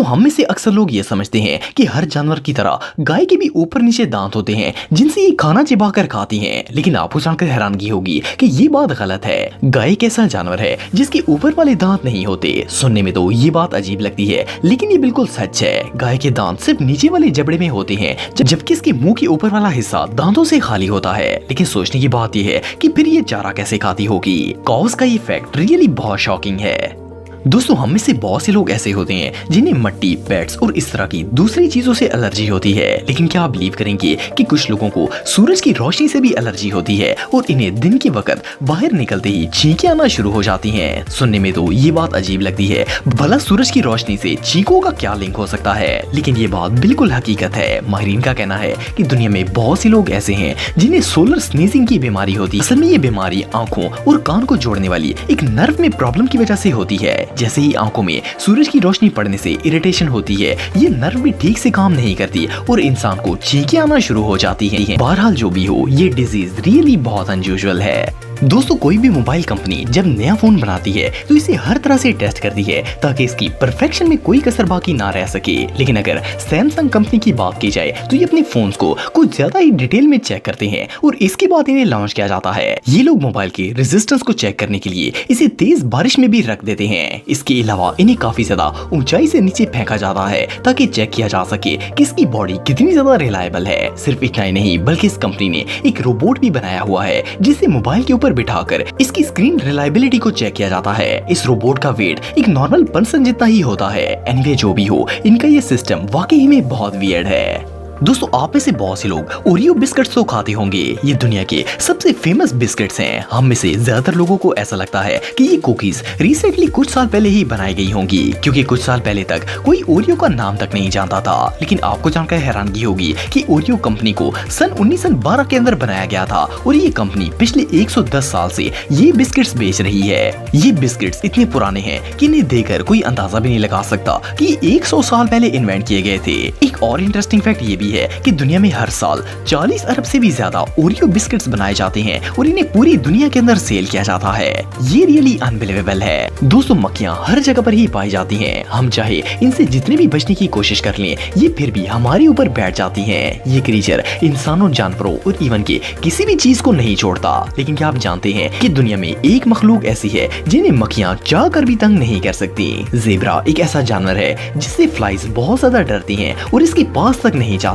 दोस्तों हम में से अक्सर लोग ये समझते हैं कि हर जानवर की तरह गाय के भी ऊपर नीचे दांत होते हैं जिनसे ये खाना चिबाकर खाती हैं। लेकिन आपको जानकर हैरानगी होगी कि ये बात गलत है। गाय एक ऐसा जानवर है जिसके ऊपर वाले दांत नहीं होते। सुनने में तो ये बात अजीब लगती है लेकिन ये बिल्कुल सच है। गाय के दांत सिर्फ नीचे वाले जबड़े में होते हैं जबकि इसके मुंह के ऊपर वाला हिस्सा दांतों से खाली होता है। लेकिन सोचने की बात यह है कि फिर ये चारा कैसे खाती होगी। कॉज का ये फैक्ट रियली बहुत शॉकिंग है। दोस्तों हम में से बहुत से लोग ऐसे होते हैं जिन्हें मट्टी, पेट्स और इस तरह की दूसरी चीजों से एलर्जी होती है। लेकिन क्या आप बिलीव करेंगे कि कुछ लोगों को सूरज की रोशनी से भी एलर्जी होती है और इन्हें दिन के वक्त बाहर निकलते ही छींकें आना शुरू हो जाती हैं। सुनने में तो ये बात अजीब लगती है, भला सूरज की रोशनी से छींकों का क्या लिंक हो सकता है। लेकिन ये बात बिल्कुल हकीकत है। माहिरीन का कहना है कि दुनिया में बहुत से लोग ऐसे हैं जिन्हें सोलर स्नीजिंग की बीमारी होती है। असल में ये बीमारी आंखों और कान को जोड़ने वाली एक नर्व में प्रॉब्लम की वजह से होती है। जैसे ही आंखों में सूरज की रोशनी पड़ने से इरिटेशन होती है, ये नर्व भी ठीक से काम नहीं करती और इंसान को छींकें आना शुरू हो जाती हैं। बहरहाल जो भी हो, ये डिजीज रियली बहुत अनयूजुअल है। दोस्तों कोई भी मोबाइल कंपनी जब नया फोन बनाती है तो इसे हर तरह से टेस्ट करती है ताकि इसकी परफेक्शन में कोई कसर बाकी ना रह सके। लेकिन अगर सैमसंग कंपनी की बात की जाए तो ये अपने फोन्स को कुछ ज्यादा ही डिटेल में चेक करते हैं और इसके बाद इन्हें लॉन्च किया जाता है। ये लोग मोबाइल के रेजिस्टेंस को चेक करने के लिए इसे तेज बारिश में भी रख देते हैं। इसके अलावा इन्हें काफी ज्यादा ऊंचाई से नीचे फेंका जाता है ताकि चेक किया जा सके कि इसकी बॉडी कितनी ज्यादा रिलायबल है। सिर्फ इतना ही नहीं बल्कि इस कंपनी ने एक रोबोट भी बनाया हुआ है जिसे मोबाइल के ऊपर बिठाकर इसकी स्क्रीन रिलायबिलिटी को चेक किया जाता है। इस रोबोट का वेट एक नॉर्मल पर्सन जितना ही होता है। एनीवे जो भी हो, इनका ये सिस्टम वाकई में बहुत वियर्ड है। दोस्तों आप में से बहुत से लोग ओरियो बिस्किट्स तो खाते होंगे। ये दुनिया के सबसे फेमस बिस्किट्स हैं। हम में से ज्यादातर लोगों को ऐसा लगता है कि ये कुकीज रिसेंटली कुछ साल पहले ही बनाई गई होंगी, क्योंकि कुछ साल पहले तक कोई ओरियो का नाम तक नहीं जानता था। लेकिन आपको जानकर हैरानगी होगी कि ओरियो कंपनी को सन 1912 के अंदर बनाया गया था और ये कंपनी पिछले 110 साल से ये बिस्किट्स बेच रही है। ये बिस्किट्स इतने पुराने हैं कि इन्हें देखकर कोई अंदाजा भी नहीं लगा सकता कि 100 साल पहले इन्वेंट किए गए थे। एक और इंटरेस्टिंग फैक्ट ये भी है कि दुनिया में हर साल 40 अरब से भी ज्यादा ओरियो बिस्किट्स बनाए जाते हैं और इन्हें पूरी दुनिया के अंदर सेल किया जाता है। ये रियली अनबिलीवेबल है। दोस्तों मक्खियां हर जगह पर ही पाई जाती हैं। हम चाहे इनसे जितने भी बचने की कोशिश कर लें, ये फिर भी हमारे ऊपर बैठ जाती हैं। ये क्रीचर इंसानों, जानवरों और इवन के किसी भी चीज को नहीं छोड़ता। लेकिन क्या आप जानते हैं कि दुनिया में एक मखलूक ऐसी है जिन्हें मक्खियां चाह कर भी तंग नहीं कर सकती। ज़ेब्रा एक ऐसा जानवर है जिससे फ्लाइज बहुत ज्यादा डरती हैं और इसके पास तक नहीं जाती।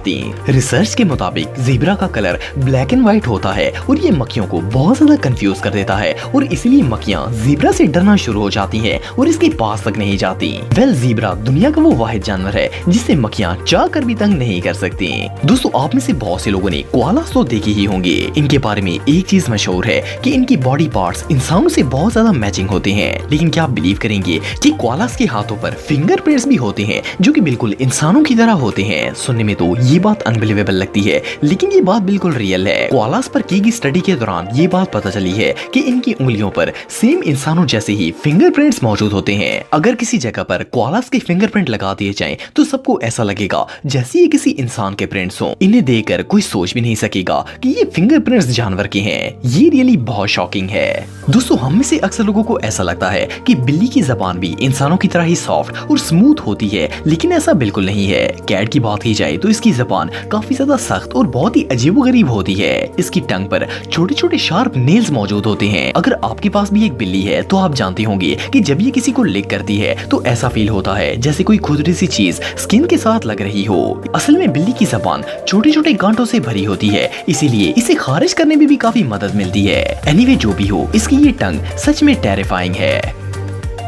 रिसर्च के मुताबिक ज़ेब्रा का कलर ब्लैक एंड व्हाइट होता है और ये मक्खियों को बहुत ज्यादा कंफ्यूज कर देता है और इसलिए मक्खियां ज़ेब्रा से डरना शुरू हो जाती हैं और इसके पास तक नहीं जाती। ज़ेब्रा दुनिया का वो वाहिद जानवर है जिससे मक्खियां चाह कर भी तंग नहीं कर सकती। दोस्तों आप में से बहुत से लोगों ने कोआलास तो देखे ही होंगे। इनके बारे में एक चीज मशहूर है कि इनकी बॉडी पार्ट्स इंसानों से बहुत ज्यादा मैचिंग होते हैं। लेकिन क्या आप बिलीव करेंगे कि कोआलास के हाथों पर फिंगरप्रिंट्स भी होते हैं जो कि बिल्कुल इंसानों की तरह होते हैं। सुनने में तो ये बात अनबिलीवेबल लगती है लेकिन ये बात बिल्कुल रियल है। कोआलास पर की गई स्टडी के दौरान ये बात पता चली है कि इनकी उंगलियों पर सेम इंसानों जैसे ही फिंगरप्रिंट्स मौजूद होते हैं। अगर किसी जगह पर कोआलास के फिंगरप्रिंट लगा दिए जाएं तो सबको ऐसा लगेगा जैसे ये किसी इंसान के प्रिंट्स हों। इन्हें देखकर कोई सोच भी नहीं सकेगा कि ये फिंगरप्रिंट्स जानवर के हैं। ये रियली बहुत शॉकिंग है। दोस्तों हम में से अक्सर लोगों को ऐसा लगता है कि बिल्ली की जबान भी इंसानों की तरह ही सॉफ्ट और स्मूथ होती है, लेकिन ऐसा बिल्कुल नहीं है। कैट की बात की जाए तो इसकी जबान काफी ज्यादा सख्त और बहुत ही अजीबोगरीब होती है। इसकी टंग पर छोटे छोटे शार्प नेल्स मौजूद होते हैं। अगर आपके पास भी एक बिल्ली है तो आप जानते होंगे कि जब ये किसी को लिक करती है तो ऐसा फील होता है जैसे कोई खुरदरी सी चीज स्किन के साथ लग रही हो। असल में बिल्ली की जबान छोटे छोटे गांठों से भरी होती है, इसीलिए इसे खारिज करने में भी काफी मदद मिलती है। एनीवे जो भी हो, इसकी ये टंग सच में टेरिफाइंग है।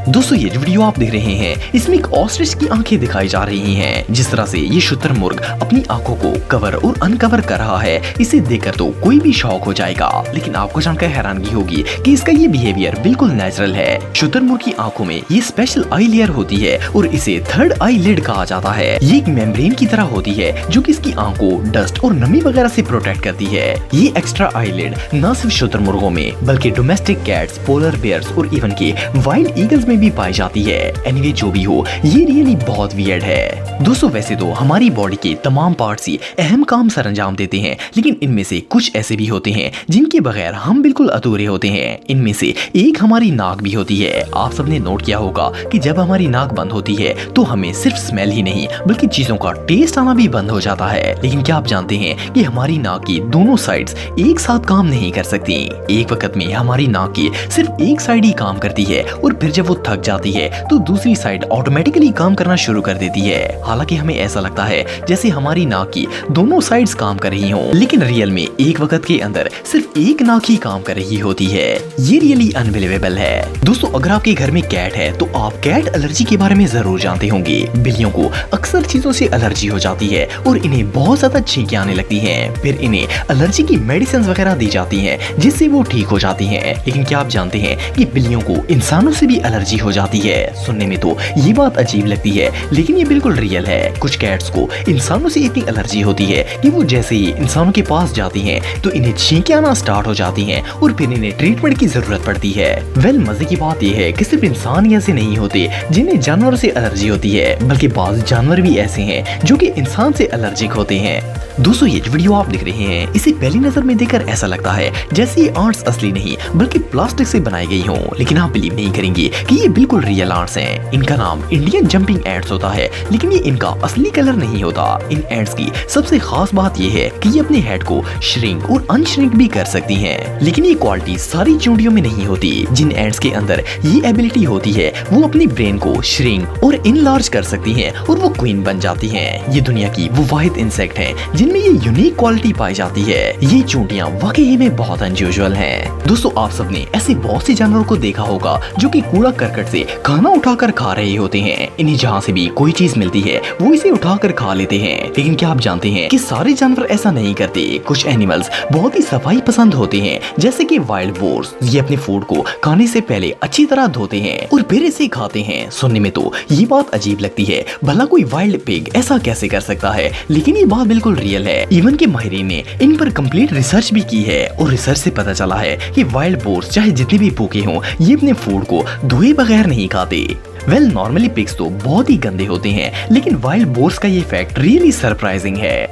दोस्तों ये जो वीडियो आप देख रहे हैं इसमें एक ऑस्ट्रिच की आंखें दिखाई जा रही हैं। जिस तरह से ये शुतुरमुर्ग अपनी आंखों को कवर और अनकवर कर रहा है, इसे देखकर तो कोई भी शॉक हो जाएगा। लेकिन आपको जानकर हैरानगी होगी कि इसका ये बिहेवियर बिल्कुल नेचुरल है। शुतुरमुर्ग की आंखों में ये स्पेशल आई लेयर होती है और इसे थर्ड आई लिड कहा जाता है। ये एक मेम्ब्रेन की तरह होती है जो कि इसकी आंख को डस्ट और नमी वगैरह से प्रोटेक्ट करती है। ये एक्स्ट्रा आई लिड न सिर्फ शुतुरमुर्गों में बल्कि डोमेस्टिक कैट्स, पोलर बेयर्स और इवन के वाइल्ड ईगल्स में भी पाई जाती है। एनीवे जो भी हो, ये रियली बहुत वियर्ड है। दोस्तों वैसे तो हमारी बॉडी के तमाम पार्ट्स ही अहम काम सरंजाम देते हैं, लेकिन इनमें से कुछ ऐसे भी होते हैं जिनके बगैर हम बिल्कुल अधूरे होते हैं। इनमें से एक हमारी नाक भी होती है। आप सबने नोट किया होगा कि जब हमारी नाक बंद होती है तो हमें सिर्फ स्मेल ही नहीं बल्कि चीजों का टेस्ट आना भी बंद हो जाता है। लेकिन क्या आप जानते हैं कि हमारी नाक की दोनों साइड्स एक साथ काम नहीं कर सकती। एक वक्त में हमारी नाक की सिर्फ एक साइड ही काम करती है और फिर जब वो थक जाती है तो दूसरी साइड ऑटोमेटिकली काम करना शुरू कर देती है। हालांकि हमें ऐसा लगता है जैसे हमारी नाक की दोनों साइड्स काम कर रही हों, लेकिन रियल में एक वक्त के अंदर सिर्फ एक नाक ही काम कर रही होती है। ये रियली अनबिलीवेबल है। दोस्तों अगर आपके घर में कैट है तो आप कैट एलर्जी के बारे में जरूर जानते होंगे। बिल्लियों को अक्सर चीजों से एलर्जी हो जाती है और इन्हें बहुत ज्यादा छींकें आने लगती हैं। फिर इन्हें एलर्जी की मेडिसिन वगैरह दी जाती हैं जिससे वो ठीक हो जाती हैं। लेकिन क्या आप जानते हैं कि बिल्लियों को इंसानों से भी एलर्जी हो जाती है। सुनने में तो ये बात अजीब लगती है, लेकिन ये बिल्कुल रियल है। कुछ कैट्स को इंसानों से इतनी एलर्जी होती है कि वो जैसे ही इंसानों के पास जाती हैं तो इन्हें छींकें आना स्टार्ट हो जाती हैं और फिर इन्हें ट्रीटमेंट की जरूरत पड़ती है। मजे की बात यह है कि सिर्फ इंसान ही ऐसे नहीं होते जिन्हें जानवर से एलर्जी होती है, बल्कि बाज़ जानवर भी ऐसे हैं जो कि इंसान से एलर्जिक होते हैं। दोस्तों ये जो वीडियो आप देख रहे हैं इसे पहली नजर में देखकर ऐसा लगता है जैसे ये आर्ट्स असली नहीं बल्कि प्लास्टिक से बनाई गई हों, लेकिन आप बिलीव नहीं करेंगे कि ये बिल्कुल रियल आर्ट्स हैं। इनका नाम इंडियन जंपिंग एंट्स होता है, लेकिन ये इनका असली कलर नहीं होता। इन एंट्स की सबसे खास बात यह है कि ये अपने हेड को श्रिंक और अनश्रिंक भी कर सकती हैं, लेकिन ये क्वालिटी सारी चूंटियों में नहीं होती। जिन एंट्स के अंदर ये एबिलिटी होती है वो अपनी ब्रेन को श्रिंक और इनलार्ज कर सकती हैं और वो क्वीन बन जाती हैं। ये दुनिया की वो वाहिद इंसेक्ट हैं जिनमें ये यूनिक क्वालिटी पाई जाती है। ये चूंटियां वाकई में बहुत अनयूजुअल हैं। दोस्तों आप सबने ऐसे बहुत से जानवरों को देखा होगा जो कि कूड़ा करकट से खाना उठाकर खा रहे होते हैं। इन्हें जहाँ से भी कोई चीज मिलती है वो इसे उठाकर खा लेते हैं। लेकिन क्या आप जानते हैं कि सारे जानवर ऐसा नहीं करते। कुछ एनिमल्स बहुत ही सफाई पसंद होते हैं, जैसे कि वाइल्ड बोर्स। ये अपने फूड को खाने से पहले अच्छी तरह धोते हैं और फिर इसे खाते हैं। सुनने में तो ये बात अजीब लगती है, भला कोई वाइल्ड पिग ऐसा कैसे कर सकता है, लेकिन ये बात बिल्कुल रियल है। इवन के माहिरीन ने इन पर कंप्लीट रिसर्च भी की है और रिसर्च से पता चला है कि वाइल्ड बोर्स चाहे जितने भी भूखे हों ये अपने फूड को धोए बगैर नहीं खाते। नॉर्मली पिग्स तो बहुत ही गंदे होते हैं, लेकिन वाइल्ड बोर्स का ये फैक्ट रियली सरप्राइजिंग है।